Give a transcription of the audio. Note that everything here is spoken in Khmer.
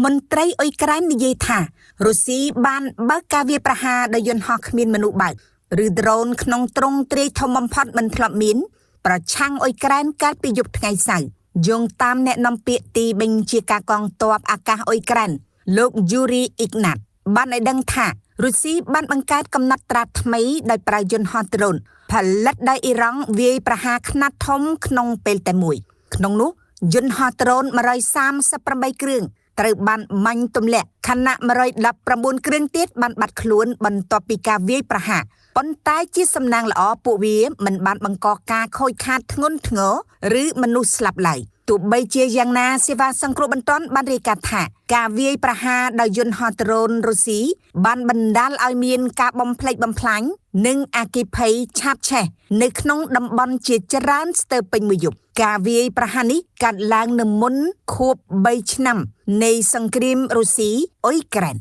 មន្ត្រីអ៊ុយក្រែននិយាយថារុស្ស៊ីបានបើកការវាយប្រហារដោយយន្តហោះគ្មានមនុស្សបើកឬដ្រូនក្នុងទ្រង់ទ្រាយធំបំផុតមិនធ្លាប់មានប្រឆាំងអ៊ុយក្រែនកាលពីយប់ថ្ងៃសៅរ៍យោងតាមអ្នកនាំពាក្យទីបញ្ជាការកងទ័ពអាកាសអ៊ុយក្រែនលោកយូរីអ៊ីកណាតបានឲ្យដឹងថារុស្ស៊ីបានបង្កើតកំណត់ត្រាថ្មីដោយប្រើយន្តហោះដ្រូនផលិតដោយអ៊ីរ៉ង់វាយប្រហារខ្នាតធំក្នុងពេលតែមួយក្នុងនោះយន្តហោះដ្រូន138គ្រឿងត្រូវបានមាញ់ទម្លាក់ខណៈ119គ្រឿងទៀតបានបាត់ខ្លួនបន្ទាប់ពីការវាយប្រហារប៉ុន្តែជាសំណាងល្អពួកវាមិនបានបង្កការខូចខាតធ្ងន់ធ្ងរឬមនុស្សស្លាប់ឡើយទោះបីជាយ៉ាងណាសេវាសង្គ្រោះបន្ទាន់បានរាយការណ៍ថាការវាយប្រហារដោយយន្តហោះដ្រូនរុស្ស៊ីបានបណ្ដាលឲ្យមានការបំផ្លិចបំផ្លាញនិងអគ្គិភ័យឆាបឆេះនៅក្នុងតំបន់ជាច្រើនស្ទើរពេញមួយយប់ការវាយប្រហារនេះកើតឡើងនៅមុនខួប3ឆ្នាំនៃសង្គ្រាមរុស្ស៊ីអ៊ុយក្រែន